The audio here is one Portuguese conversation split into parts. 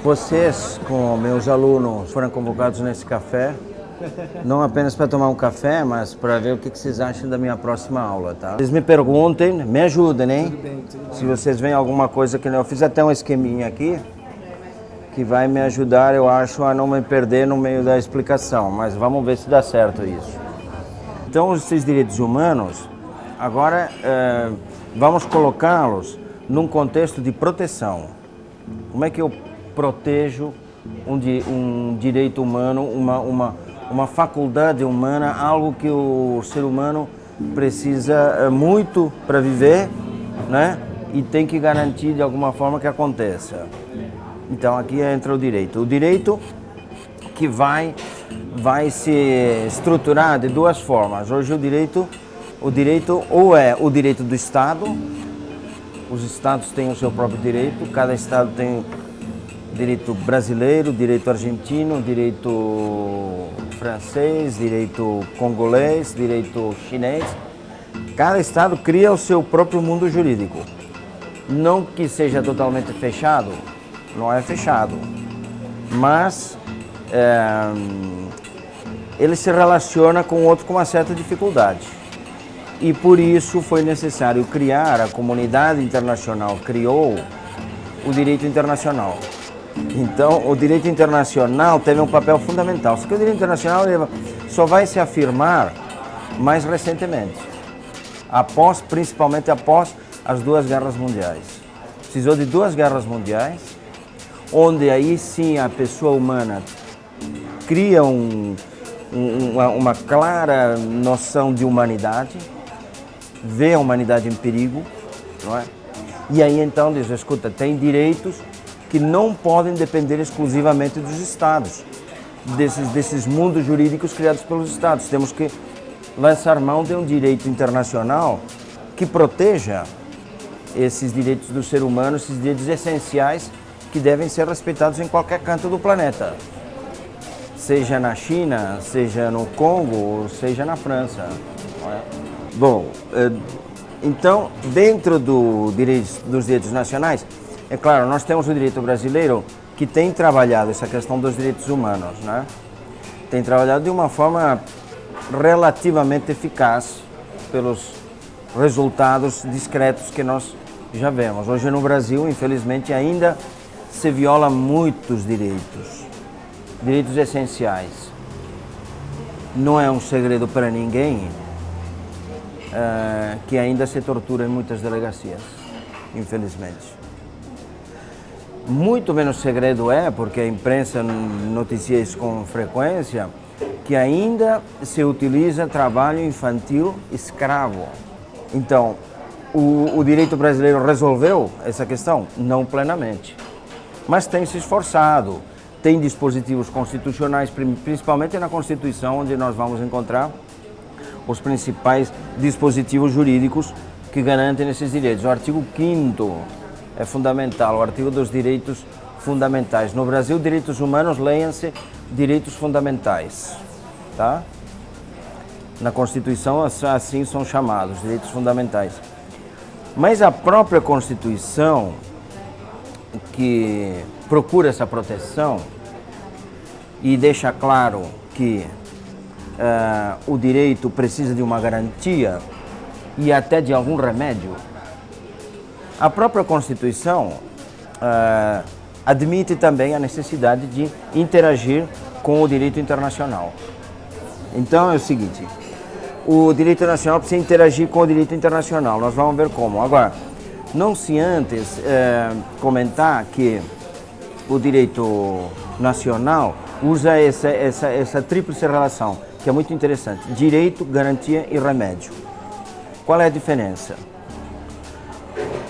Vocês, com meus alunos, foram convocados nesse café, não apenas para tomar um café, mas para ver o que vocês acham da minha próxima aula, tá? Vocês me perguntem, me ajudem, hein? Tudo bem. Se vocês veem alguma coisa que eu fiz até um esqueminha aqui, que vai me ajudar, eu acho, a não me perder no meio da explicação, mas vamos ver se dá certo isso. Então, esses direitos humanos, agora vamos colocá-los num contexto de proteção. Como é que eu protejo um direito humano, uma faculdade humana, algo que o ser humano precisa muito para viver, né? E tem que garantir de alguma forma que aconteça. Então aqui entra o direito que vai se estruturar de duas formas. Hoje o direito ou é o direito do Estado, os estados têm o seu próprio direito, cada estado tem direito brasileiro, direito argentino, direito francês, direito congolês, direito chinês. Cada estado cria o seu próprio mundo jurídico. Não que seja totalmente fechado, não é fechado, mas ele se relaciona com o outro com uma certa dificuldade. E por isso foi necessário criar, a comunidade internacional criou o direito internacional. Então, o direito internacional teve um papel fundamental. Só que o direito internacional só vai se afirmar mais recentemente, principalmente após as duas guerras mundiais. Precisou de duas guerras mundiais, onde aí sim a pessoa humana cria uma clara noção de humanidade, vê a humanidade em perigo, não é? E aí então diz, escuta, tem direitos que não podem depender exclusivamente dos Estados, desses mundos jurídicos criados pelos Estados. Temos que lançar mão de um direito internacional que proteja esses direitos do ser humano, esses direitos essenciais que devem ser respeitados em qualquer canto do planeta, seja na China, seja no Congo, seja na França. Não é? Bom, então, dentro dos direitos nacionais, é claro, nós temos o direito brasileiro que tem trabalhado essa questão dos direitos humanos, né? Tem trabalhado de uma forma relativamente eficaz pelos resultados discretos que nós já vemos. Hoje no Brasil, infelizmente, ainda se viola muitos direitos essenciais. Não é um segredo para ninguém que ainda se tortura em muitas delegacias, infelizmente. Muito menos segredo é, porque a imprensa noticia isso com frequência, que ainda se utiliza trabalho infantil escravo. Então, o direito brasileiro resolveu essa questão? Não plenamente, mas tem se esforçado. Tem dispositivos constitucionais, principalmente na Constituição, onde nós vamos encontrar os principais dispositivos jurídicos que garantem esses direitos. O artigo 5º é fundamental, o artigo dos direitos fundamentais. No Brasil, direitos humanos, leiam-se direitos fundamentais, tá? Na Constituição, assim são chamados, direitos fundamentais. Mas a própria Constituição, que procura essa proteção e deixa claro que o direito precisa de uma garantia e até de algum remédio, a própria Constituição admite também a necessidade de interagir com o direito internacional. Então é o seguinte, o direito nacional precisa interagir com o direito internacional, nós vamos ver como. Agora, não se antes comentar que o direito nacional usa essa tríplice relação, que é muito interessante, direito, garantia e remédio. Qual é a diferença?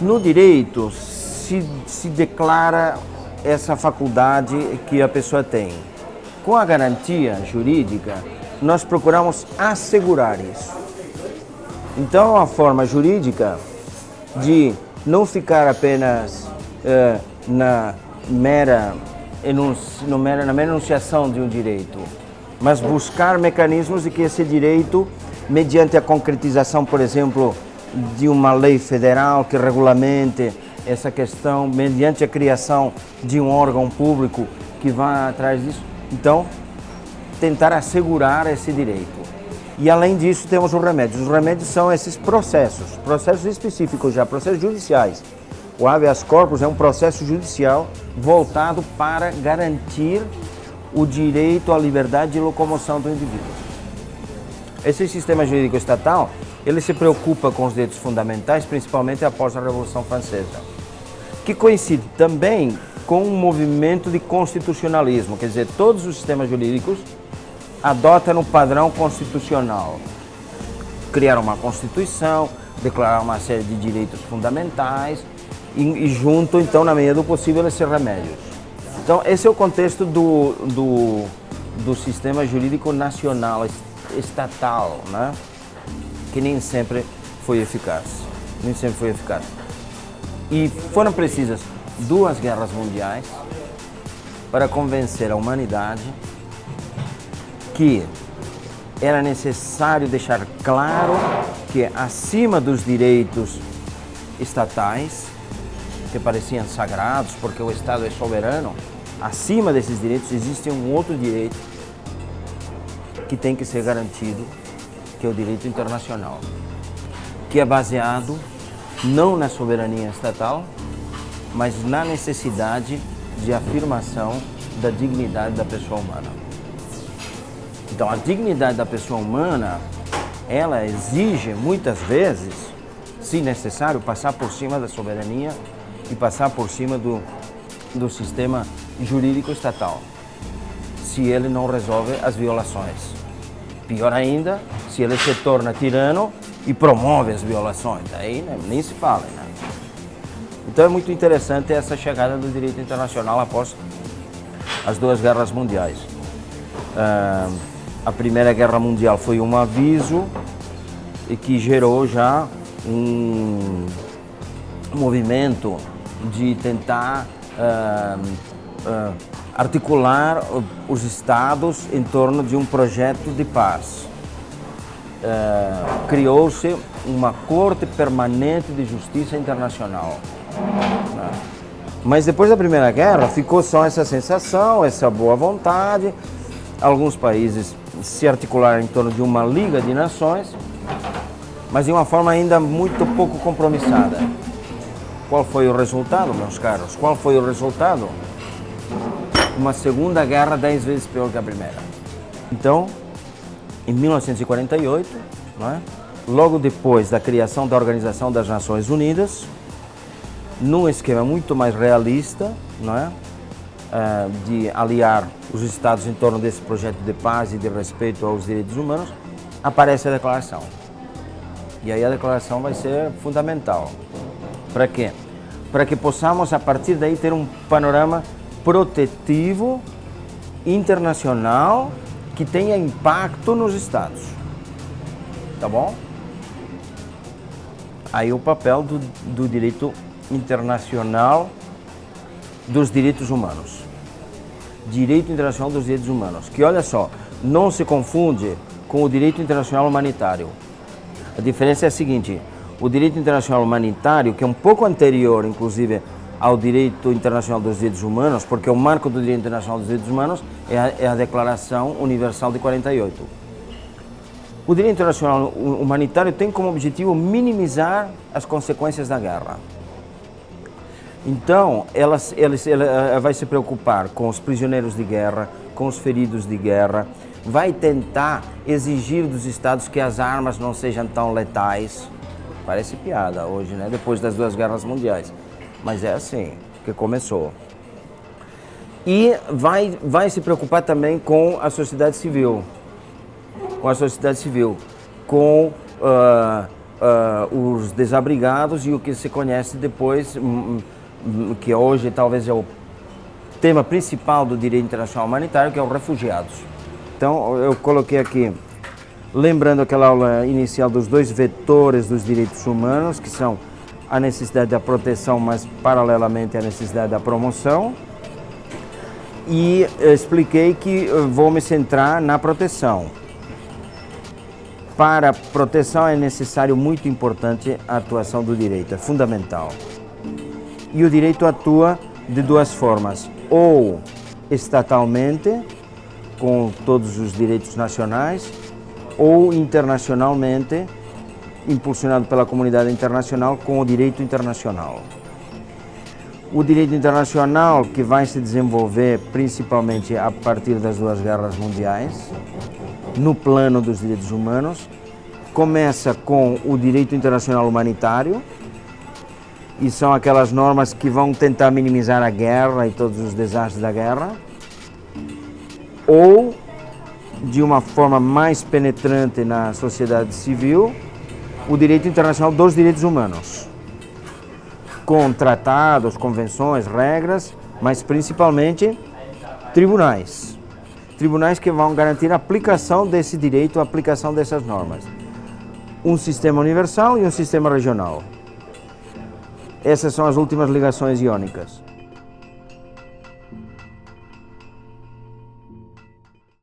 No direito se declara essa faculdade que a pessoa tem. Com a garantia jurídica, nós procuramos assegurar isso. Então, é uma forma jurídica de não ficar apenas na mera enunciação de um direito, mas buscar mecanismos de que esse direito, mediante a concretização, por exemplo, de uma lei federal que regulamente essa questão, mediante a criação de um órgão público que vá atrás disso, então, tentar assegurar esse direito. E além disso temos os remédios. Os remédios são esses processos específicos já, processos judiciais. O habeas corpus é um processo judicial voltado para garantir o direito à liberdade de locomoção do indivíduo. Esse sistema jurídico estatal, ele se preocupa com os direitos fundamentais, principalmente após a Revolução Francesa, que coincide também com um movimento de constitucionalismo, quer dizer, todos os sistemas jurídicos adotam o padrão constitucional. Criaram uma Constituição, declararam uma série de direitos fundamentais e juntam, então, na medida do possível, esses remédios. Então, esse é o contexto do sistema jurídico nacional, estatal, né? Que nem sempre foi eficaz. E foram precisas 2 guerras mundiais para convencer a humanidade que era necessário deixar claro que acima dos direitos estatais, que pareciam sagrados porque o Estado é soberano, acima desses direitos existe um outro direito que tem que ser garantido, que é o direito internacional, que é baseado não na soberania estatal, mas na necessidade de afirmação da dignidade da pessoa humana. Então, a dignidade da pessoa humana, ela exige, muitas vezes, se necessário, passar por cima da soberania e passar por cima do sistema jurídico estatal, se ele não resolve as violações. Pior ainda, se ele se torna tirano e promove as violações, aí, né, nem se fala, né? Então é muito interessante essa chegada do direito internacional após as 2 guerras mundiais. A Primeira Guerra Mundial foi um aviso e que gerou já um movimento de tentar articular os estados em torno de um projeto de paz. Criou-se uma Corte Permanente de Justiça Internacional. Mas depois da Primeira Guerra ficou só essa sensação, essa boa vontade. Alguns países se articularam em torno de uma Liga de Nações, mas de uma forma ainda muito pouco compromissada. Qual foi o resultado, meus caros? Qual foi o resultado? Uma Segunda Guerra 10 vezes pior que a primeira. Então, em 1948, não é? Logo depois da criação da Organização das Nações Unidas, num esquema muito mais realista, não é? De aliar os Estados em torno desse projeto de paz e de respeito aos direitos humanos, aparece a declaração. E aí a declaração vai ser fundamental. Para quê? Para que possamos, a partir daí, ter um panorama protetivo, internacional, que tenha impacto nos Estados. Tá bom? Aí o papel do direito internacional dos direitos humanos. Direito internacional dos direitos humanos, que, olha só, não se confunde com o direito internacional humanitário. A diferença é a seguinte: o direito internacional humanitário, que é um pouco anterior, inclusive, ao direito internacional dos direitos humanos, porque o marco do direito internacional dos direitos humanos é a Declaração Universal de 48. O direito internacional humanitário tem como objetivo minimizar as consequências da guerra. Então, ela vai se preocupar com os prisioneiros de guerra, com os feridos de guerra, vai tentar exigir dos Estados que as armas não sejam tão letais. Parece piada hoje, né? Depois das 2 guerras mundiais. Mas é assim que começou. E vai se preocupar também com a sociedade civil. Com os desabrigados e o que se conhece depois, que hoje talvez é o tema principal do direito internacional humanitário, que é os refugiados. Então, eu coloquei aqui lembrando aquela aula inicial dos dois vetores dos direitos humanos, que são a necessidade da proteção, mas paralelamente a necessidade da promoção. E expliquei que vou me centrar na proteção. Para a proteção é necessário, muito importante, a atuação do direito, é fundamental. E o direito atua de duas formas, ou estatalmente, com todos os direitos nacionais, ou internacionalmente, impulsionado pela comunidade internacional, com o direito internacional. O direito internacional, que vai se desenvolver principalmente a partir das duas guerras mundiais, no plano dos direitos humanos, começa com o direito internacional humanitário, e são aquelas normas que vão tentar minimizar a guerra e todos os desastres da guerra, ou, de uma forma mais penetrante na sociedade civil, o direito internacional dos direitos humanos, com tratados, convenções, regras, mas principalmente tribunais. Tribunais que vão garantir a aplicação desse direito, a aplicação dessas normas. Um sistema universal e um sistema regional. Essas são as últimas ligações iônicas.